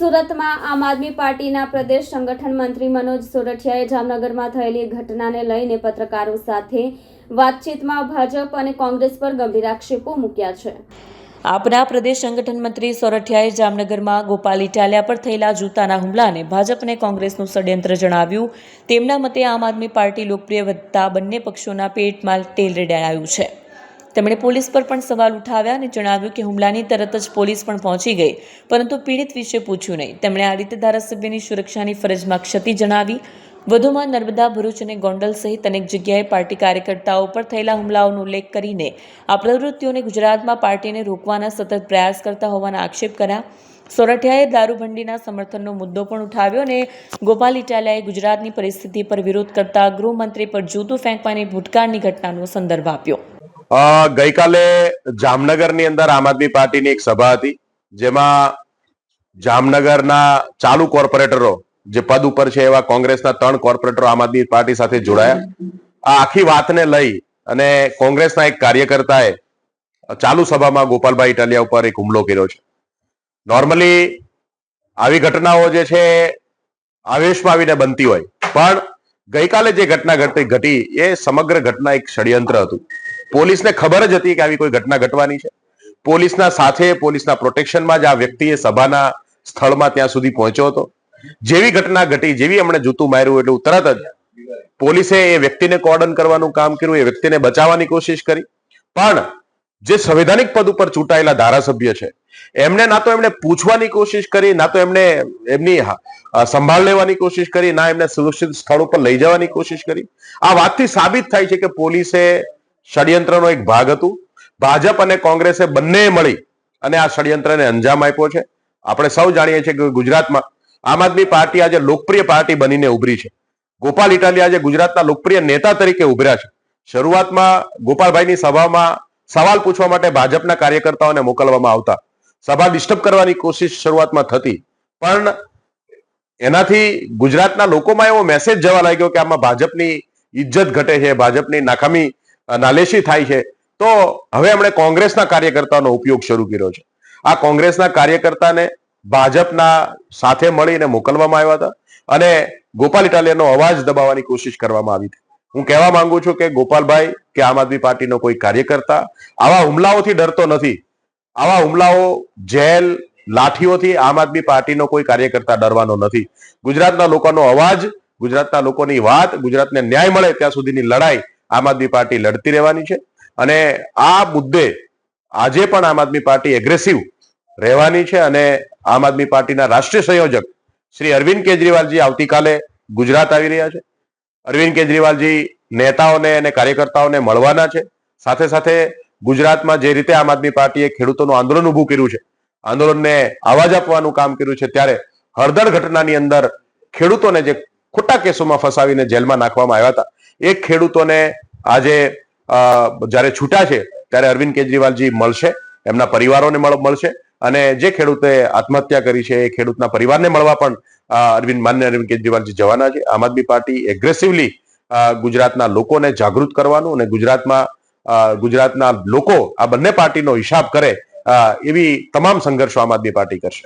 સુરતમાં આમ આદમી પાર્ટીના પ્રદેશ સંગઠન મંત્રી મનોજ સોરઠિયાએ જામનગરમાં થયેલી ઘટનાને લઈને પત્રકારો સાથે વાતચીતમાં ભાજપ અને કોંગ્રેસ પર ગંભીર આક્ષેપો મૂક્યા છે। આપના પ્રદેશ સંગઠન મંત્રી સોરઠિયાએ જામનગરમાં ગોપાલ ઇટાલિયા પર થયેલા જૂતાના હુમલાને ભાજપ અને કોંગ્રેસનું ષડયંત્ર જણાવ્યું। તેમના મતે આમ આદમી પાર્ટી લોકપ્રિય વધતા બંને પક્ષોના પેટમાં તેલ રેડાયું છે। તેમણે પોલીસ પર પણ સવાલ ઉઠાવ્યા અને જણાવ્યું કે હુમલાની તરત જ પોલીસ પણ પહોંચી ગઈ, પરંતુ પીડિત વિશે પૂછ્યું નહીં। તેમણે આ રીતે ધારાસભ્યની સુરક્ષાની ફરજમાં ક્ષતિ જણાવી। વધુમાં નર્મદા, ભરૂચ અને ગોંડલ સહિત અનેક જગ્યાએ પાર્ટી કાર્યકર્તાઓ પર થયેલા હુમલાઓનો ઉલ્લેખ કરીને આ પ્રવૃત્તિઓને ગુજરાતમાં પાર્ટીને રોકવાના સતત પ્રયાસ કરતા હોવાના આક્ષેપ કર્યા। સોરઠિયાએ દારૂબંધીના સમર્થનનો મુદ્દો પણ ઉઠાવ્યો અને ગોપાલ ઇટાલિયાએ ગુજરાતની પરિસ્થિતિ પર વિરોધ કરતા ગૃહમંત્રી પર જૂતું ફેંકવાની ભૂતકાળની ઘટનાનો સંદર્ભ આપ્યો। ગઈકાલે જામનગરની અંદર આમ આદમી પાર્ટીની એક સભા હતી, જેમાં જામનગરના ચાલુ કોર્પોરેટરો જે પદ ઉપર છે એવા કોંગ્રેસના 3 કોર્પોરેટરો આમ આદમી પાર્ટી સાથે જોડાયા। આ આખી વાતને લઈ અને કોંગ્રેસના એક કાર્યકર્તાએ ચાલુ સભામાં ગોપાલભાઈ ઇટાલિયા ઉપર એક હુમલો કર્યો છે। નોર્મલી આવી ઘટનાઓ જે છે આવેશમાં આવીને બનતી હોય, પણ ગઈકાલે જે ઘટના ઘટી એ સમગ્ર ઘટના એક ષડયંત્ર હતું। પોલીસને ખબર જ હતી કે આવી કોઈ ઘટના ઘટવાની છે। પોલીસના સાથે, પોલીસના પ્રોટેક્શનમાં જ આ વ્યક્તિએ સભાના સ્થળમાં ત્યાં સુધી પહોંચ્યો હતો। જેવી ઘટના ઘટી, જેવી એમણે જૂતું માર્યું એટલે તરત જ પોલીસે એ વ્યક્તિને કોર્ડન કરવાનું કામ કર્યું, એ વ્યક્તિને બચાવવાની કોશિશ કરી। પણ જે સંવૈધાનિક પદ ઉપર ચૂંટાયેલા ધારાસભ્ય છે, એમને ના તો એમણે પૂછવાની કોશિશ કરી, ના તો એમણે એમની સંભાળ લેવાની કોશિશ કરી, ના એમને સુરક્ષિત સ્થળ ઉપર લઈ જવાની કોશિશ કરી। આ વાતથી સાબિત થાય છે કે પોલીસે ષડયંત્રનો એક ભાગ હતું। ભાજપ અને કોંગ્રેસે બંને મળી અને આ ષડયંત્રને અંજામ આપ્યો છે। આપણે સૌ જાણીએ છીએ કે ગુજરાતમાં આમ આદમી પાર્ટી આજે લોકપ્રિય પાર્ટી બનીને ઉભરી છે। ગોપાલ ઇટાલિયા આજે ગુજરાતના લોકપ્રિય નેતા તરીકે ઉભર્યા છે। શરૂઆતમાં ગોપાલભાઈની સભામાં સવાલ પૂછવા માટે ભાજપના કાર્યકર્તાઓને મોકલવામાં આવતા, સભા ડિસ્ટર્બ કરવાની કોશિશ શરૂઆતમાં થતી, પણ એનાથી ગુજરાતના લોકોમાં એવો મેસેજ જવા લાગ્યો કે આમાં ભાજપની ઇજ્જત ઘટે છે, ભાજપની નાકામી નાલેશી થાય છે। તો હવે એમણે કોંગ્રેસના કાર્યકર્તાનો ઉપયોગ શરૂ કર્યો છે। આ કોંગ્રેસના કાર્યકર્તાને ભાજપના સાથે મળીને મોકલવામાં આવ્યા હતા અને ગોપાલ ઇટાલિયાનો અવાજ દબાવવાની કોશિશ કરવામાં આવી હતી। હું કહેવા માંગુ છું કે ગોપાલભાઈ કે આમ આદમી પાર્ટીનો કોઈ કાર્યકર્તા આવા હુમલાઓથી ડરતો નથી। આવા હુમલાઓ, જેલ, લાઠીઓથી આમ આદમી પાર્ટીનો કોઈ કાર્યકર્તા ડરવાનો નથી। ગુજરાતના લોકોનો અવાજ, ગુજરાતના લોકોની વાત, ગુજરાતને ન્યાય મળે ત્યાં સુધીની લડાઈ આમ આદમી પાર્ટી લડતી રહેવાની છે અને આ મુદ્દે આજે પણ આમ આદમી પાર્ટી એગ્રેસિવ રહેવાની છે। અને આમ આદમી પાર્ટીના રાષ્ટ્રીય સંયોજક શ્રી અરવિંદ કેજરીવાલજી આવતીકાલે ગુજરાત આવી રહ્યા છે। અરવિંદ કેજરીવાલજી નેતાઓને અને કાર્યકર્તાઓને મળવાના છે। સાથે સાથે ગુજરાતમાં જે રીતે આમ આદમી પાર્ટીએ ખેડૂતોનું આંદોલન ઊભું કર્યું છે, આંદોલનને આવાજ આપવાનું કામ કર્યું છે, ત્યારે હળદર ઘટનાની અંદર ખેડૂતોને જે ખોટા કેસોમાં ફસાવીને જેલમાં નાખવામાં આવ્યા હતા, એ ખેડૂતોને આજે જ્યારે છૂટા છે ત્યારે અરવિંદ કેજરીવાલજી મળશે, એમના પરિવારોને મળશે અને જે ખેડૂતે આત્મહત્યા કરી છે એ ખેડૂતના પરિવારને મળવા પણ માન્ય અરવિંદ કેજરીવાલજી જવાના છે। આમ આદમી પાર્ટી એગ્રેસિવલી ગુજરાતના લોકોને જાગૃત કરવાનું અને ગુજરાતના લોકો આ બંને પાર્ટીનો હિસાબ કરે એવી તમામ સંઘર્ષો આમ આદમી પાર્ટી કરશે।